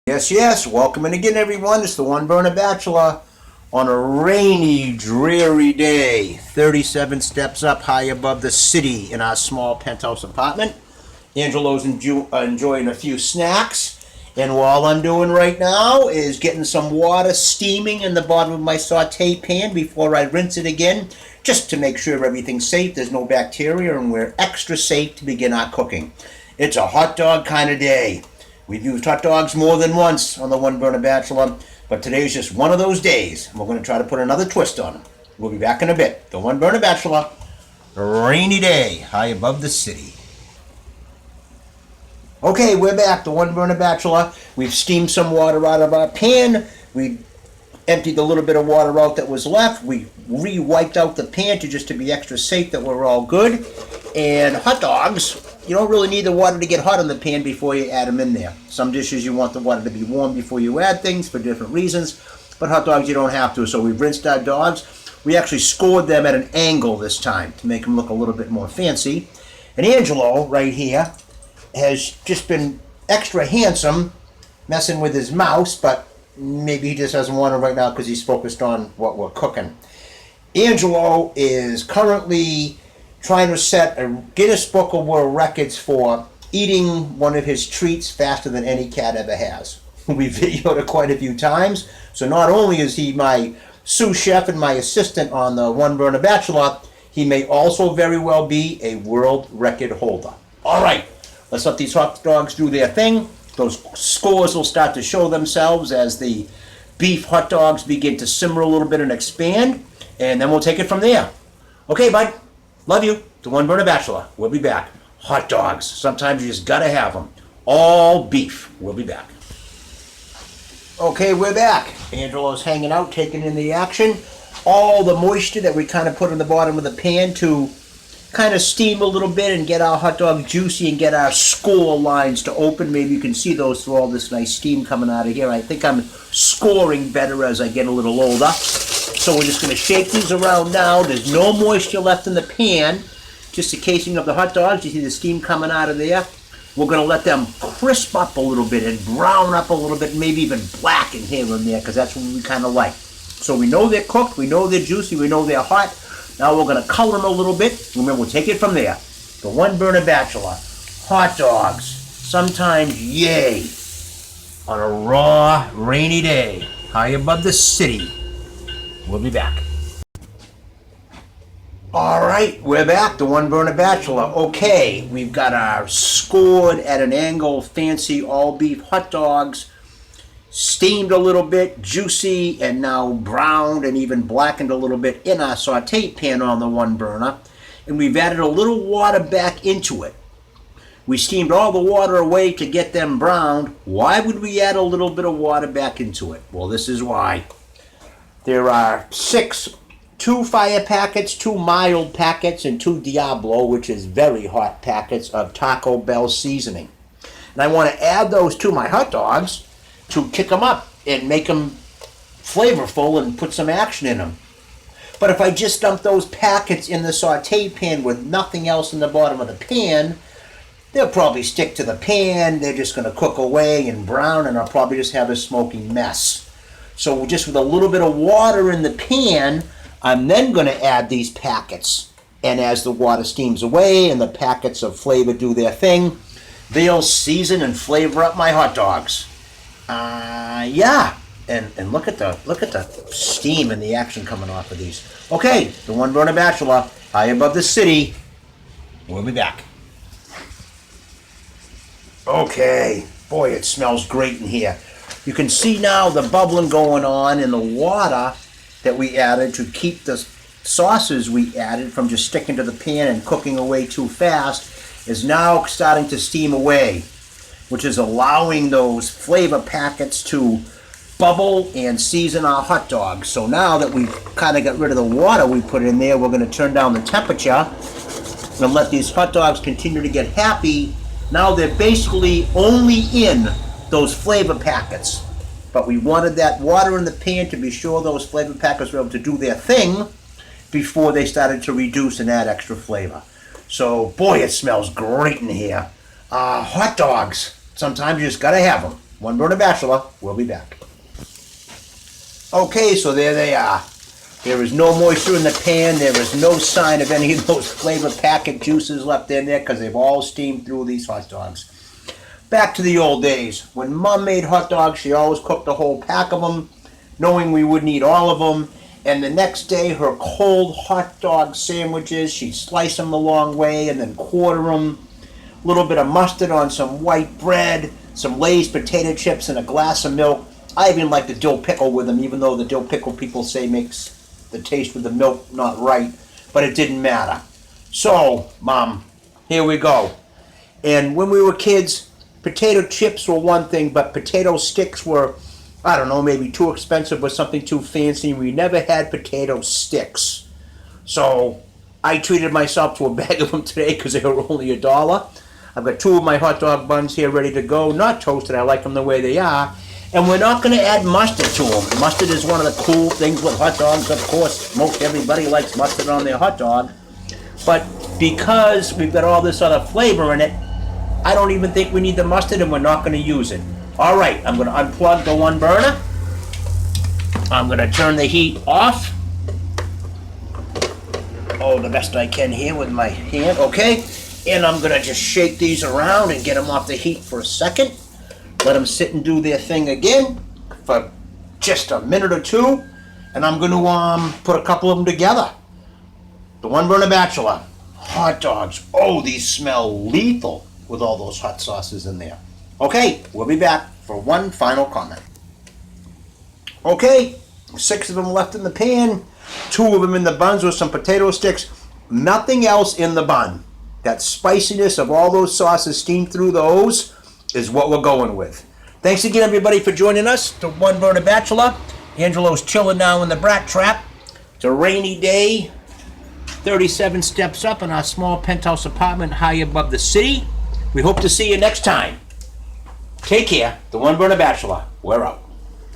Yes, yes. Welcome in again, everyone. It's the One Burner Bachelor on a rainy, dreary day. 37 steps up high above the city in our small penthouse apartment. Angelo's enjoying a few snacks. And all I'm doing right now is getting some water steaming in the bottom of my saute pan before I rinse it again, just to make sure everything's safe, there's no bacteria, and we're extra safe to begin our cooking. It's a hot dog kind of day. We've used hot dogs more than once on the One Burner Bachelor, but today's just one of those days. We're going to try to put another twist on them. We'll be back in a bit. The One Burner Bachelor, a rainy day high above the city. Okay, we're back. The One Burner Bachelor. We've steamed some water out of our pan. We emptied the little bit of water out that was left. We re-wiped out the pan just to be extra safe that we're all good. And hot dogs, you don't really need the water to get hot in the pan before you add them in there. Some dishes you want the water to be warm before you add things for different reasons, but hot dogs you don't have to. So we've rinsed our dogs. We actually scored them at an angle this time to make them look a little bit more fancy. And Angelo, right here, has just been extra handsome messing with his mouse, but maybe he just doesn't want to right now because he's focused on what we're cooking. Angelo is currently trying to set a Guinness Book of World Records for eating one of his treats faster than any cat ever has. We videoed it quite a few times, so not only is he my sous chef and my assistant on the One Burner Bachelor, he may also very well be a world record holder. All right, let's let these hot dogs do their thing. Those scores will start to show themselves as the beef hot dogs begin to simmer a little bit and expand, and then we'll take it from there. Okay, bud. Love you. The One Burner Bachelor. We'll be back. Hot dogs. Sometimes you just gotta have them. All beef. We'll be back. Okay, we're back. Angelo's hanging out, taking in the action. All the moisture that we kind of put in the bottom of the pan to kind of steam a little bit and get our hot dog juicy and get our score lines to open. Maybe you can see those through all this nice steam coming out of here. I think I'm scoring better as I get a little older. So we're just going to shake these around now. There's no moisture left in the pan. Just the casing of the hot dogs. You see the steam coming out of there. We're going to let them crisp up a little bit and brown up a little bit, maybe even blacken here and there, because that's what we kind of like. So we know they're cooked, we know they're juicy, we know they're hot. Now we're going to color them a little bit, and then we'll take it from there. The One Burner Bachelor. Hot dogs. Sometimes, yay. On a raw, rainy day, high above the city. We'll be back. All right, we're back. The One Burner Bachelor. Okay, we've got our scored at an angle, fancy all beef hot dogs, steamed a little bit, juicy, and now browned and even blackened a little bit in our saute pan on the One Burner. And we've added a little water back into it. We steamed all the water away to get them browned. Why would we add a little bit of water back into it? Well, this is why. There are 2 fire packets, 2 mild packets, and 2 Diablo, which is very hot packets of Taco Bell seasoning. And I want to add those to my hot dogs to kick them up and make them flavorful and put some action in them. But if I just dump those packets in the saute pan with nothing else in the bottom of the pan, they'll probably stick to the pan. They're just going to cook away and brown, and I'll probably just have a smoky mess. So just with a little bit of water in the pan, I'm then going to add these packets. And as the water steams away and the packets of flavor do their thing, they'll season and flavor up my hot dogs. Yeah. And look at the steam and the action coming off of these. Okay, the One Burner Bachelor, high above the city. We'll be back. Okay. Boy, it smells great in here. You can see now the bubbling going on in the water that we added to keep the sauces we added from just sticking to the pan and cooking away too fast is now starting to steam away, which is allowing those flavor packets to bubble and season our hot dogs. So now that we've kind of got rid of the water we put in there, we're going to turn down the temperature and let these hot dogs continue to get happy. Now they're basically only in those flavor packets. But we wanted that water in the pan to be sure those flavor packets were able to do their thing before they started to reduce and add extra flavor. So, boy, it smells great in here. Hot dogs. Sometimes you just gotta have them. One Burner Bachelor. We'll be back. Okay, so there they are. There is no moisture in the pan. There is no sign of any of those flavor packet juices left in there because they've all steamed through these hot dogs. Back to the old days. When Mom made hot dogs, she always cooked a whole pack of them, knowing we wouldn't eat all of them. And the next day, her cold hot dog sandwiches, she'd slice them the long way and then quarter them. A little bit of mustard on some white bread, some Lay's potato chips, and a glass of milk. I even like the dill pickle with them, even though the dill pickle people say makes the taste with the milk not right. But it didn't matter. So, Mom, here we go. And when we were kids, potato chips were one thing, but potato sticks were, I don't know, maybe too expensive or something too fancy. We never had potato sticks. So I treated myself to a bag of them today because they were only $1. I've got 2 of my hot dog buns here ready to go, not toasted. I like them the way they are. And we're not going to add mustard to them. Mustard is one of the cool things with hot dogs. Of course, most everybody likes mustard on their hot dog. But because we've got all this other flavor in it, I don't even think we need the mustard, and we're not going to use it. All right, I'm going to unplug the one burner. I'm going to turn the heat off. Oh, the best I can here with my hand, okay? And I'm going to just shake these around and get them off the heat for a second. Let them sit and do their thing again for just a minute or two. And I'm going to put a couple of them together. The One Burner Bachelor. Hot dogs. Oh, these smell lethal with all those hot sauces in there. Okay, we'll be back for one final comment. Okay, 6 of them left in the pan, 2 of them in the buns with some potato sticks, nothing else in the bun. That spiciness of all those sauces steamed through those is what we're going with. Thanks again, everybody, for joining us. The One Burner Bachelor. Angelo's chilling now in the brat trap. It's a rainy day. 37 steps up in our small penthouse apartment high above the city. We hope to see you next time. Take care. The One Burner Bachelor. We're out.